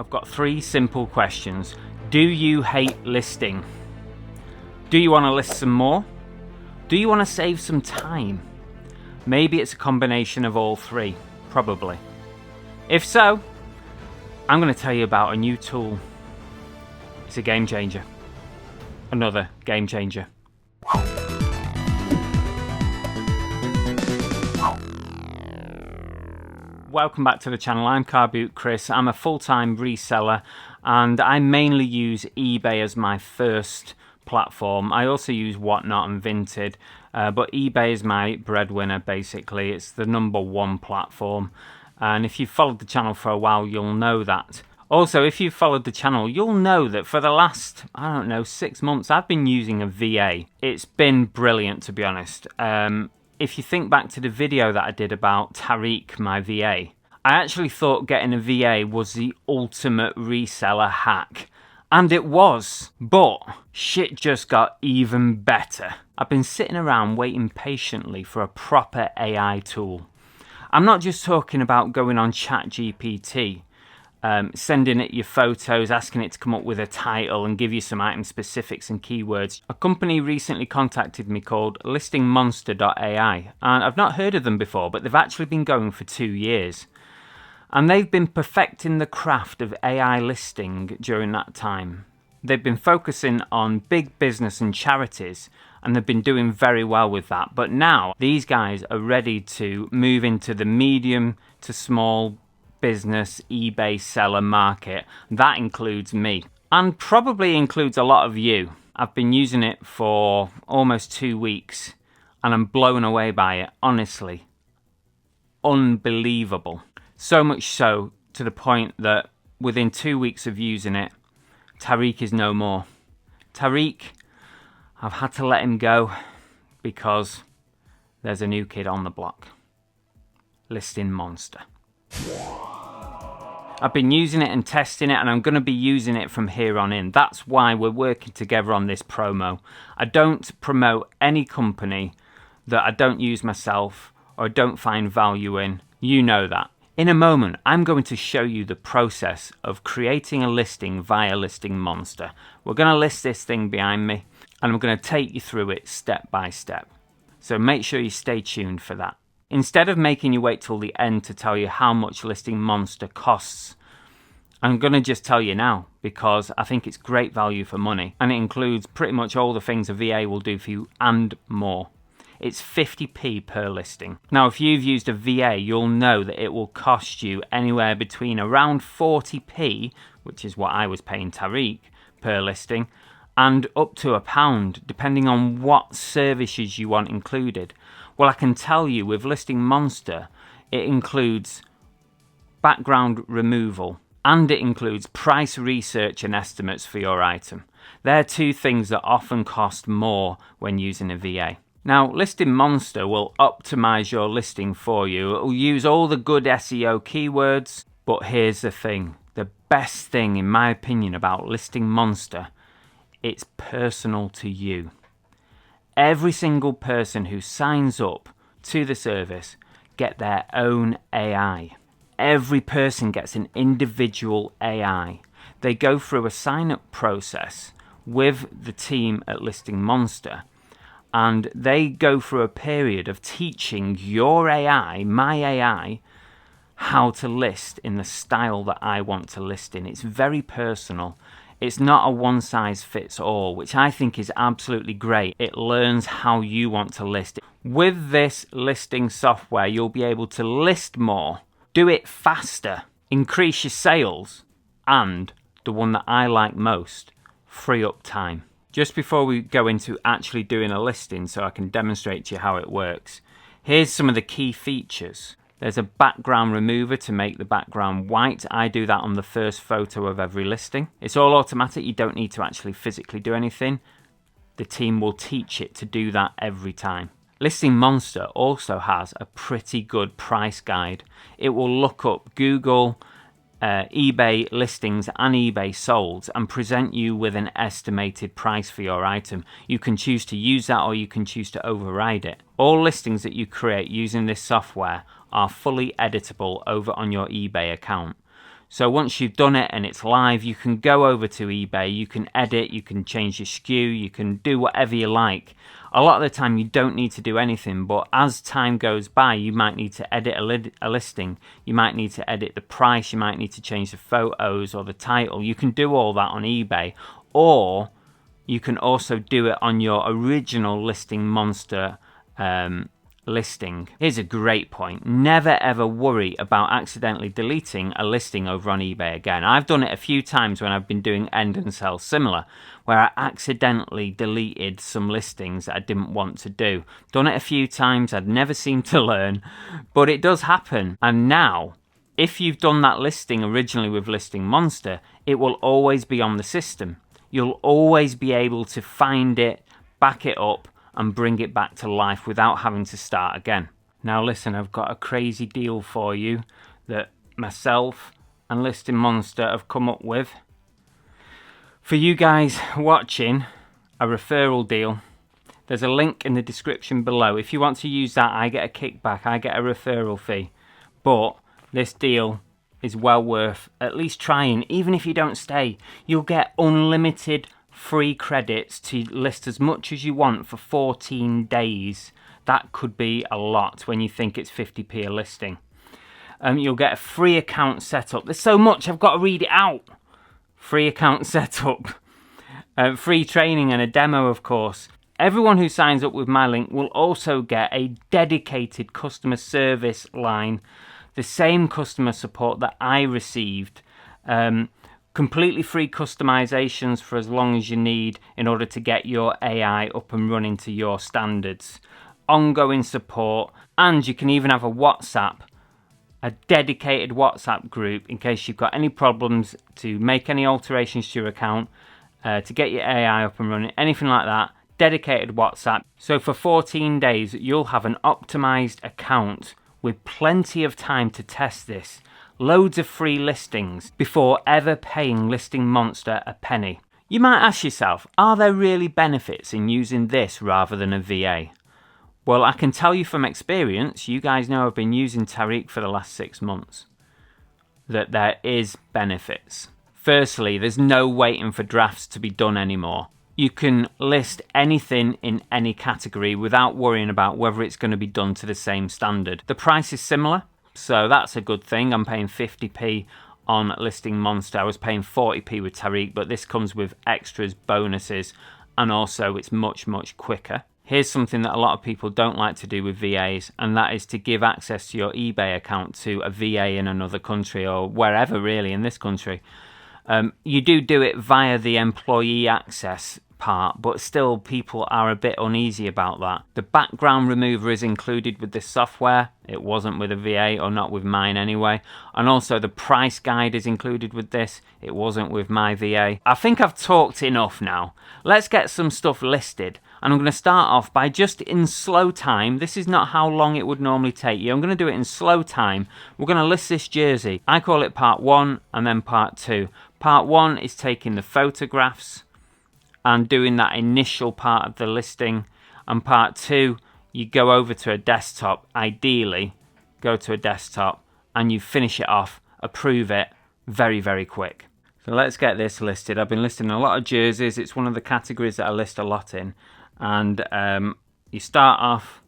I've got 3 simple questions. Do you hate listing? Do you want to list some more? Do you want to save some time? Maybe it's a combination of all 3, probably. If so, I'm going to tell you about a new tool. It's a game changer. Another game changer. Welcome back to the channel. I'm Car Boot Chris. I'm a full-time reseller and I mainly use eBay as my first platform. I also use Whatnot and Vinted, but eBay is my breadwinner basically. It's the #1 platform, and if you've followed the channel for a while you'll know that. Also, if you've followed the channel, you'll know that for the last, 6 months I've been using a VA. It's been brilliant, to be honest. If you think back to the video that I did about Tariq, my VA, I actually thought getting a VA was the ultimate reseller hack. And it was, but shit just got even better. I've been sitting around waiting patiently for a proper AI tool. I'm not just talking about going on ChatGPT, sending it your photos, asking it to come up with a title and give you some item specifics and keywords. A company recently contacted me called listingmonster.ai, and I've not heard of them before, but they've actually been going for 2 years. And they've been perfecting the craft of AI listing during that time. They've been focusing on big business and charities, and they've been doing very well with that. But now these guys are ready to move into the medium to small business eBay seller market. That includes me, and probably includes a lot of you. I've been using it for almost 2 weeks and I'm blown away by it, honestly. Unbelievable. So much so to the point that within 2 weeks of using it, Tariq is no more. Tariq, I've had to let him go because there's a new kid on the block. Listing Monster. I've been using it and testing it, and I'm going to be using it from here on in. That's why we're working together on this promo. I don't promote any company that I don't use myself or don't find value in. You know that. In a moment, I'm going to show you the process of creating a listing via Listing Monster. We're going to list this thing behind me, and I'm going to take you through it step by step. So make sure you stay tuned for that. Instead of making you wait till the end to tell you how much Listing Monster costs, I'm going to just tell you now because I think it's great value for money, and it includes pretty much all the things a VA will do for you and more. It's 50p per listing. Now, if you've used a VA, you'll know that it will cost you anywhere between around 40p, which is what I was paying Tariq, per listing, and up to £1, depending on what services you want included. Well, I can tell you with Listing Monster, it includes background removal and it includes price research and estimates for your item. They're 2 things that often cost more when using a VA. Now, Listing Monster will optimize your listing for you. It will use all the good SEO keywords, but here's the thing. The best thing, in my opinion, about Listing Monster, it's personal to you. Every single person who signs up to the service get their own AI. Every person gets an individual AI. They go through a sign-up process with the team at Listing Monster, and they go through a period of teaching your AI, my AI, how to list in the style that I want to list in. It's very personal. It's not a one-size-fits-all, which I think is absolutely great. It learns how you want to list. With this listing software, you'll be able to list more, do it faster, increase your sales, and the one that I like most, free up time. Just before we go into actually doing a listing so I can demonstrate to you how it works, here's some of the key features. There's a background remover to make the background white. I do that on the first photo of every listing. It's all automatic. You don't need to actually physically do anything. The team will teach it to do that every time. Listing Monster also has a pretty good price guide. It will look up Google, eBay listings and eBay solds and present you with an estimated price for your item. You can choose to use that or you can choose to override it. All listings that you create using this software are fully editable over on your eBay account. So once you've done it and it's live, you can go over to eBay, you can edit, you can change your SKU, you can do whatever you like. A lot of the time you don't need to do anything, but as time goes by, you might need to edit a listing, you might need to edit the price, you might need to change the photos or the title. You can do all that on eBay, or you can also do it on your original Listing Monster listing. Here's a great point. Never ever worry about accidentally deleting a listing over on eBay again. I've done it a few times when I've been doing end and sell similar, where I accidentally deleted some listings that I didn't want to do. Done it a few times, I'd never seemed to learn, but it does happen. And now, if you've done that listing originally with Listing Monster, it will always be on the system. You'll always be able to find it, back it up, and bring it back to life without having to start again. Now listen, I've got a crazy deal for you that myself and Listing Monster have come up with. For you guys watching, a referral deal. There's a link in the description below. If you want to use that, I get a kickback, I get a referral fee. But this deal is well worth at least trying. Even if you don't stay, you'll get unlimited free credits to list as much as you want for 14 days. That could be a lot when you think it's 50p a listing. You'll get a free account setup. There's so much, I've got to read it out. Free account setup, free training and a demo, of course. Everyone who signs up with my link will also get a dedicated customer service line, the same customer support that I received. Completely free customizations for as long as you need in order to get your AI up and running to your standards. Ongoing support, and you can even have a dedicated WhatsApp group in case you've got any problems to make any alterations to your account, to get your AI up and running, anything like that. Dedicated WhatsApp. So for 14 days, you'll have an optimized account with plenty of time to test this. Loads of free listings before ever paying Listing Monster a penny. You might ask yourself, are there really benefits in using this rather than a VA? Well, I can tell you from experience, you guys know I've been using Tariq for the last 6 months, that there is benefits. Firstly, there's no waiting for drafts to be done anymore. You can list anything in any category without worrying about whether it's going to be done to the same standard. The price is similar, so that's a good thing. I'm paying 50p on Listing Monster. I was paying 40p with Tariq, but this comes with extras, bonuses, and also it's much, much quicker. Here's something that a lot of people don't like to do with VAs, and that is to give access to your eBay account to a VA in another country or wherever really in this country. You do it via the employee access part, but still people are a bit uneasy about that. The background remover is included with this software. It wasn't with a VA, or not with mine anyway. And also the price guide is included with this. It wasn't with my VA. I think I've talked enough now. Let's get some stuff listed. And I'm going to start off by just in slow time. This is not how long it would normally take you. I'm going to do it in slow time. We're going to list this jersey. I call it part 1 and then part 2. Part 1 is taking the photographs and doing that initial part of the listing, and part 2 you go over to a desktop, ideally go to a desktop, and you finish it off, approve it very, very quick. So let's get this listed. I've been listing a lot of jerseys. It's one of the categories that I list a lot in, and you start off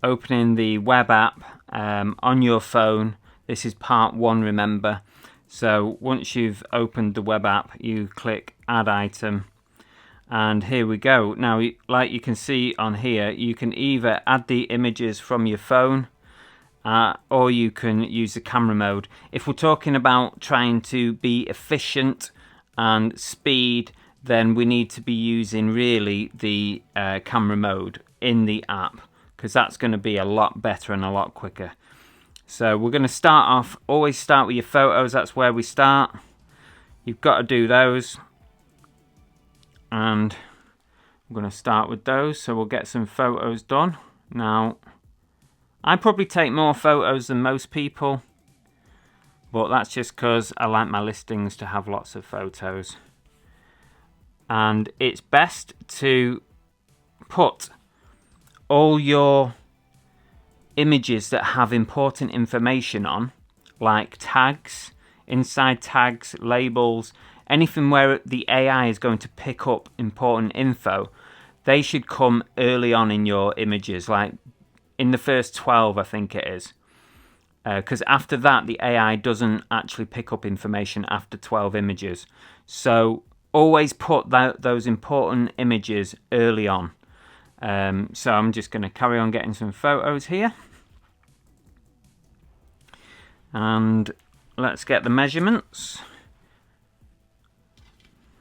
opening the web app on your phone. This is part 1, remember. So once you've opened the web app, you click add item. And here we go. Now, like you can see on here, you can either add the images from your phone or you can use the camera mode. If we're talking about trying to be efficient and speed, then we need to be using really the camera mode in the app, because that's going to be a lot better and a lot quicker. So we're going to start off, always start with your photos. That's where we start. You've got to do those. And I'm going to start with those, so we'll get some photos done. Now, I probably take more photos than most people, but that's just because I like my listings to have lots of photos. And it's best to put all your images that have important information on, like tags, inside tags, labels, anything where the AI is going to pick up important info, they should come early on in your images, like in the first 12, I think it is. Because after that, the AI doesn't actually pick up information after 12 images. So always put those important images early on. So I'm just going to carry on getting some photos here. And let's get the measurements.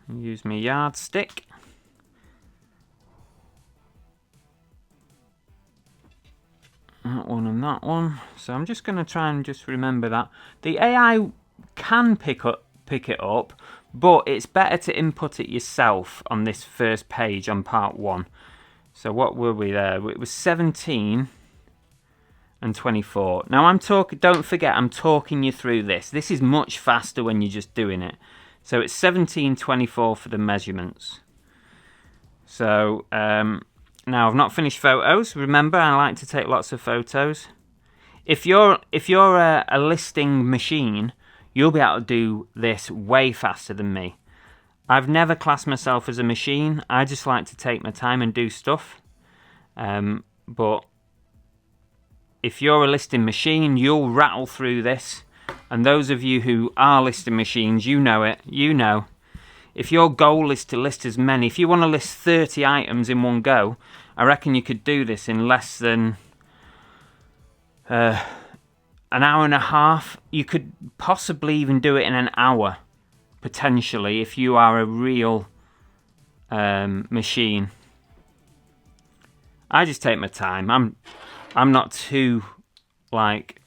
Use my yardstick. That one and that one. So I'm just going to try and just remember that. The AI can pick it up, but it's better to input it yourself on this first page on part 1. So what were we there? It was 17 and 24. Now don't forget, I'm talking you through this. This is much faster when you're just doing it. So it's 17:24 for the measurements. So now I've not finished photos. Remember, I like to take lots of photos. If you're a listing machine, you'll be able to do this way faster than me. I've never classed myself as a machine. I just like to take my time and do stuff. But if you're a listing machine, you'll rattle through this. And those of you who are listing machines, you know it. You know. If your goal is to list as many, if you want to list 30 items in one go, I reckon you could do this in less than an hour and a half. You could possibly even do it in an hour, potentially, if you are a real machine. I just take my time. I'm not too, like,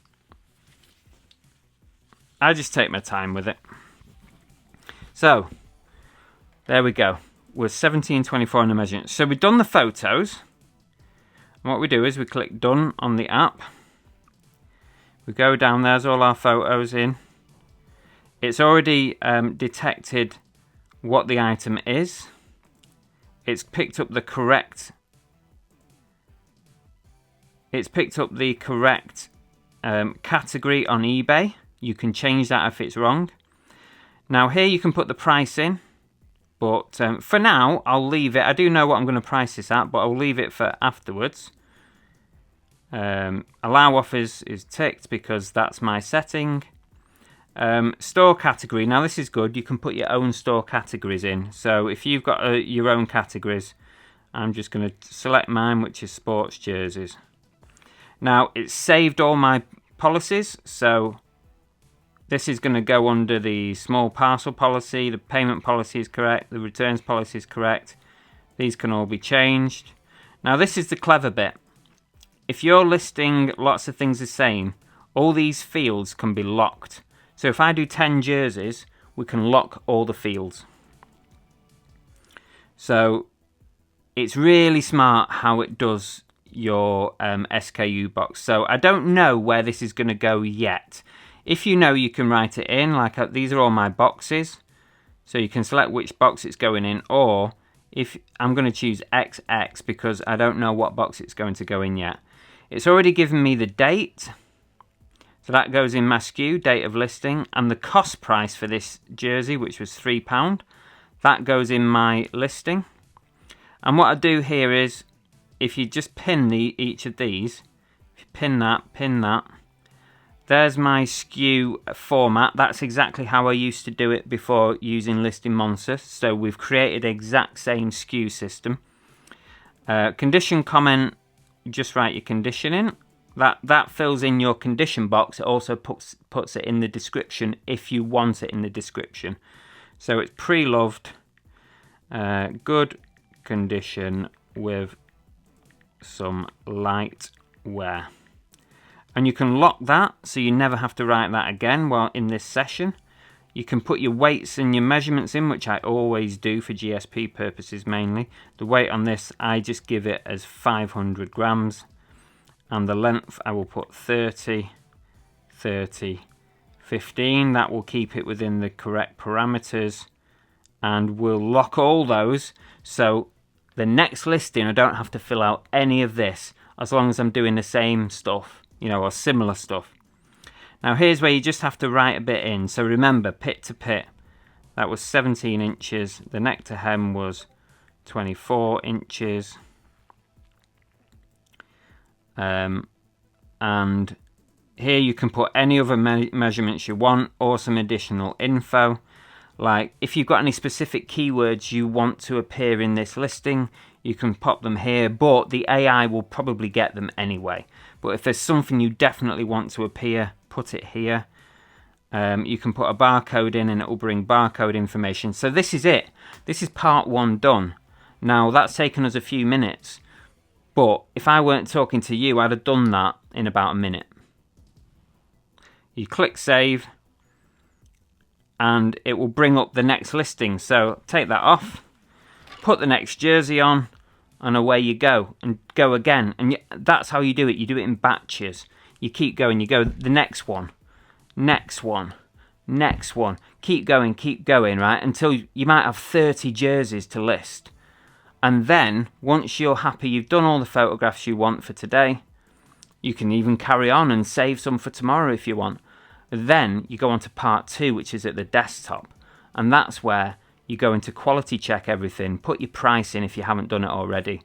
I just take my time with it. So there we go. We're 17:24 on the measurement. So we've done the photos. And what we do is we click done on the app. We go down, there's all our photos in. It's already detected what the item is. It's picked up the correct category on eBay. You can change that if it's wrong. Now here you can put the price in, but for now I'll leave it. I do know what I'm going to price this at, but I'll leave it for afterwards. Allow offers is ticked because that's my setting. Store category. Now this is good. You can put your own store categories in. So if you've got your own categories, I'm just going to select mine, which is sports jerseys. Now it's saved all my policies, so this is going to go under the small parcel policy. The payment policy is correct. The returns policy is correct. These can all be changed. Now this is the clever bit. If you're listing lots of things the same, all these fields can be locked. So if I do 10 jerseys, we can lock all the fields. So it's really smart how it does your SKU box. So I don't know where this is going to go yet. If you know, you can write it in. Like these are all my boxes. So you can select which box it's going in, or if I'm going to choose XX because I don't know what box it's going to go in yet. It's already given me the date. So that goes in my SKU, date of listing, and the cost price for this jersey, which was £3. That goes in my listing. And what I do here is, if you just pin each of these, if you pin that, there's my SKU format. That's exactly how I used to do it before using Listing Monster. So we've created the exact same SKU system. Condition comment, just write your condition in. That fills in your condition box. It also puts it in the description if you want it in the description. So it's pre-loved, good condition with some light wear. And you can lock that so you never have to write that again while in this session. You can put your weights and your measurements in, which I always do for GSP purposes mainly. The weight on this, I just give it as 500 grams. And the length, I will put 30, 30, 15. That will keep it within the correct parameters. And we'll lock all those. So the next listing, I don't have to fill out any of this as long as I'm doing the same stuff, you know, or similar stuff. Now here's where you just have to write a bit in. So remember, pit to pit, that was 17 inches. The neck to hem was 24 inches. And here you can put any other measurements you want, or some additional info. Like if you've got any specific keywords you want to appear in this listing, you can pop them here, but the AI will probably get them anyway. But if there's something you definitely want to appear, put it here. You can put a barcode in and it will bring barcode information. So this is it. This is part 1 done. Now that's taken us a few minutes, but if I weren't talking to you, I'd have done that in about a minute. You click save and it will bring up the next listing. So take that off, put the next jersey on, and away you go, and go again. And that's how you do it. You do it in batches. You keep going. You go the next one, next one, next one. Keep going, right? Until you might have 30 jerseys to list. And then once you're happy, you've done all the photographs you want for today, you can even carry on and save some for tomorrow if you want. Then you go on to part 2, which is at the desktop. And that's where you go into quality check everything, put your price in if you haven't done it already.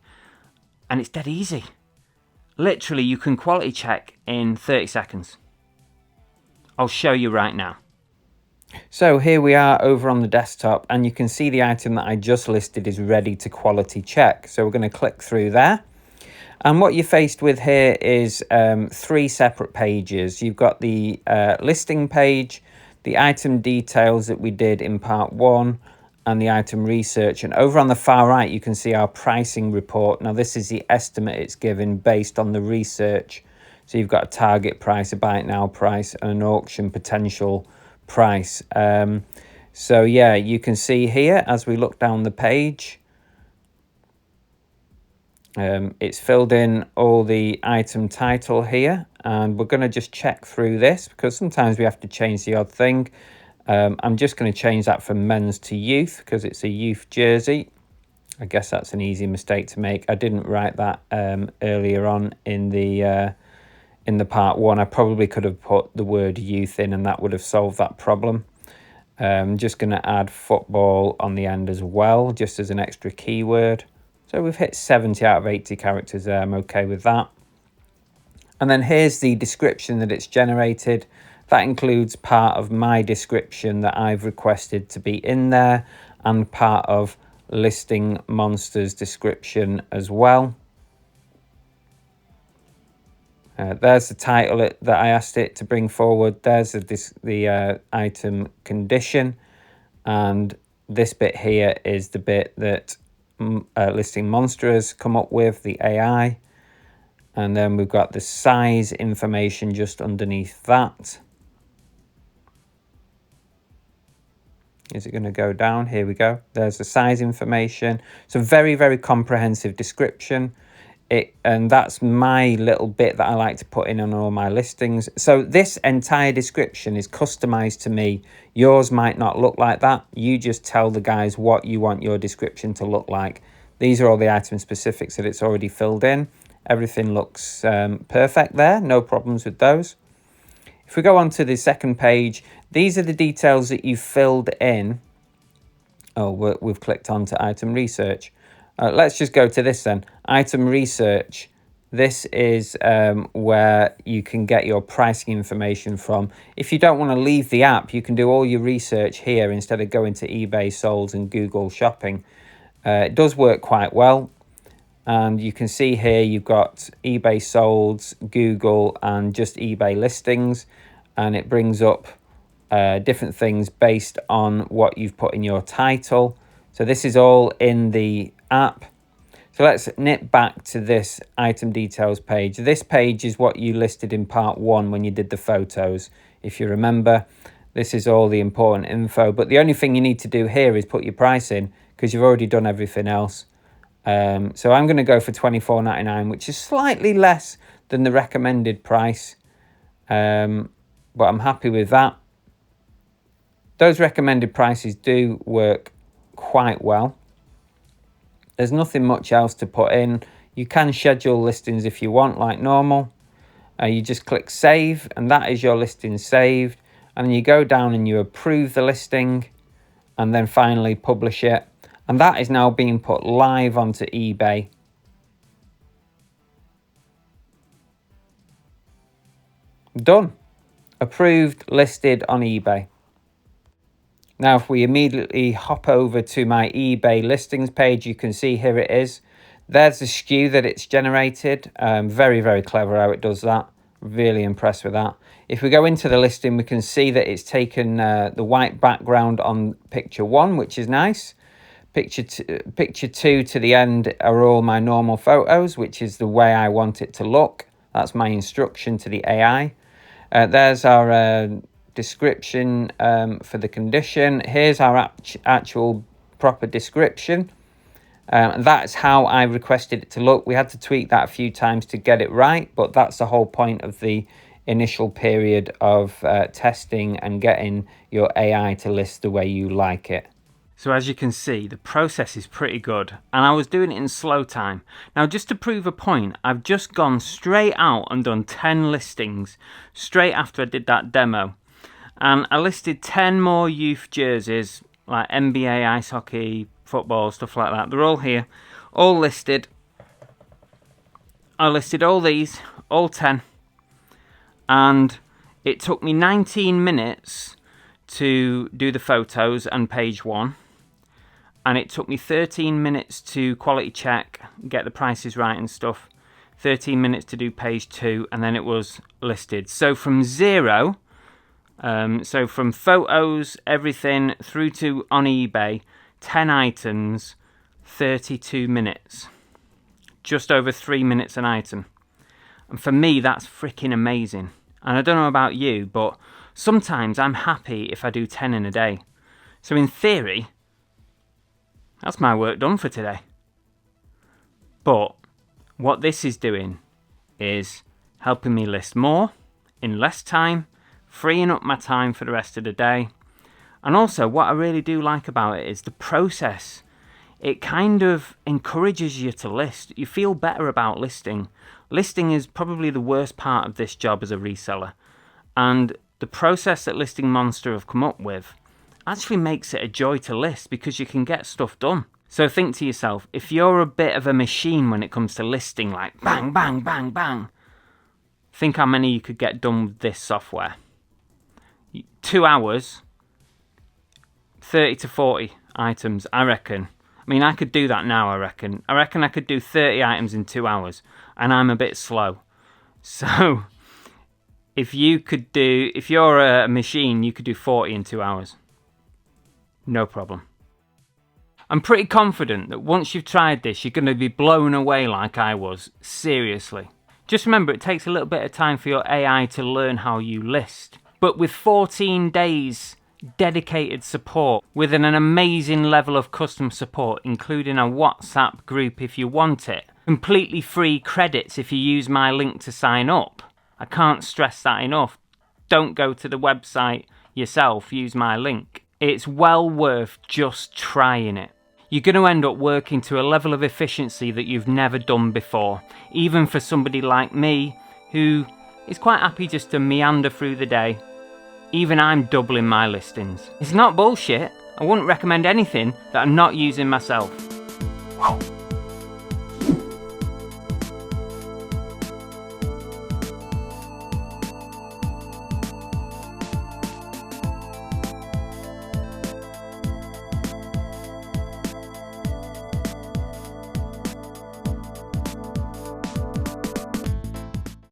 And it's dead easy. Literally, you can quality check in 30 seconds. I'll show you right now. So here we are over on the desktop, and you can see the item that I just listed is ready to quality check. So we're going to click through there. And what you're faced with here is 3 separate pages. You've got the listing page, the item details that we did in part 1, and the item research. And over on the far right, you can see our pricing report. Now this is the estimate it's given based on the research. So you've got a target price, a buy it now price, and an auction potential price. So yeah, you can see here as we look down the page, it's filled in all the item title here, and we're going to just check through this because sometimes we have to change the odd thing. I'm just going to change that from men's to youth because it's a youth jersey. I guess that's an easy mistake to make. I didn't write that earlier on in the part 1. I probably could have put the word youth in and that would have solved that problem. I'm just going to add football on the end as well, just as an extra keyword. So we've hit 70 out of 80 characters there. I'm okay with that. And then here's the description that it's generated. That includes part of my description that I've requested to be in there, and part of Listing Monster's description as well. There's the title that I asked it to bring forward. There's the item condition. And this bit here is the bit that Listing Monster has come up with, the AI. And then we've got the size information just underneath that. Is it going to go down? Here we go. There's the size information. So very, very comprehensive description. And that's my little bit that I like to put in on all my listings. So this entire description is customized to me. Yours might not look like that. You just tell the guys what you want your description to look like. These are all the item specifics that it's already filled in. Everything looks perfect there. No problems with those. If we go on to the second page, these are the details that you filled in. Oh, we've clicked on to item research. Let's just go to this then. Item research. This is where you can get your pricing information from. If you don't want to leave the app, you can do all your research here instead of going to eBay, Solds and Google Shopping. It does work quite well. And you can see here you've got eBay Solds, Google, and just eBay listings. And it brings up different things based on what you've put in your title. So this is all in the app. So let's nip back to this item details page. This page is what you listed in part 1 when you did the photos. If you remember, this is all the important info. But the only thing you need to do here is put your price in because you've already done everything else. So I'm going to go for $24.99, which is slightly less than the recommended price. But I'm happy with that. Those recommended prices do work quite well. There's nothing much else to put in. You can schedule listings if you want, like normal. You just click save, and that is your listing saved. And then you go down and you approve the listing, and then finally publish it. And that is now being put live onto eBay. Done. Approved, listed on eBay. Now, if we immediately hop over to my eBay listings page, you can see here it is. There's the SKU that it's generated. Very, very clever how it does that. Really impressed with that. If we go into the listing, we can see that it's taken the white background on picture 1, which is nice. Picture 2 to the end are all my normal photos, which is the way I want it to look. That's my instruction to the AI. There's our description for the condition. Here's our actual proper description. That's how I requested it to look. We had to tweak that a few times to get it right, but that's the whole point of the initial period of testing and getting your AI to list the way you like it. So as you can see, the process is pretty good, and I was doing it in slow time. Now, just to prove a point, I've just gone straight out and done 10 listings straight after I did that demo. And I listed 10 more youth jerseys, like NBA, ice hockey, football, stuff like that. They're all here, all listed. I listed all these, all 10. And it took me 19 minutes to do the photos and page 1. And it took me 13 minutes to quality check, get the prices right and stuff. 13 minutes to do page 2, and then it was listed. So from zero, so from photos, everything, through to on eBay, 10 items, 32 minutes. Just over 3 minutes an item. And for me, that's freaking amazing. And I don't know about you, but sometimes I'm happy if I do 10 in a day. So in theory, that's my work done for today. But what this is doing is helping me list more in less time, freeing up my time for the rest of the day. And also, what I really do like about it is the process. It kind of encourages you to list. You feel better about listing. Listing is probably the worst part of this job as a reseller. And the process that Listing Monster have come up with actually makes it a joy to list because you can get stuff done. So think to yourself, if you're a bit of a machine when it comes to listing, like bang, bang, bang, bang, think how many you could get done with this software. 2 hours, 30 to 40 items, I reckon. I mean, I could do that now, I reckon. I reckon I could do 30 items in 2 hours, and I'm a bit slow. So if you're a machine, you could do 40 in 2 hours. No problem. I'm pretty confident that once you've tried this, you're going to be blown away like I was. Seriously. Just remember, it takes a little bit of time for your AI to learn how you list. But with 14 days dedicated support, with an amazing level of customer support, including a WhatsApp group if you want it, completely free credits if you use my link to sign up. I can't stress that enough. Don't go to the website yourself, use my link. It's well worth just trying it. You're going to end up working to a level of efficiency that you've never done before, even for somebody like me who is quite happy just to meander through the day. Even I'm doubling my listings. It's not bullshit. I wouldn't recommend anything that I'm not using myself.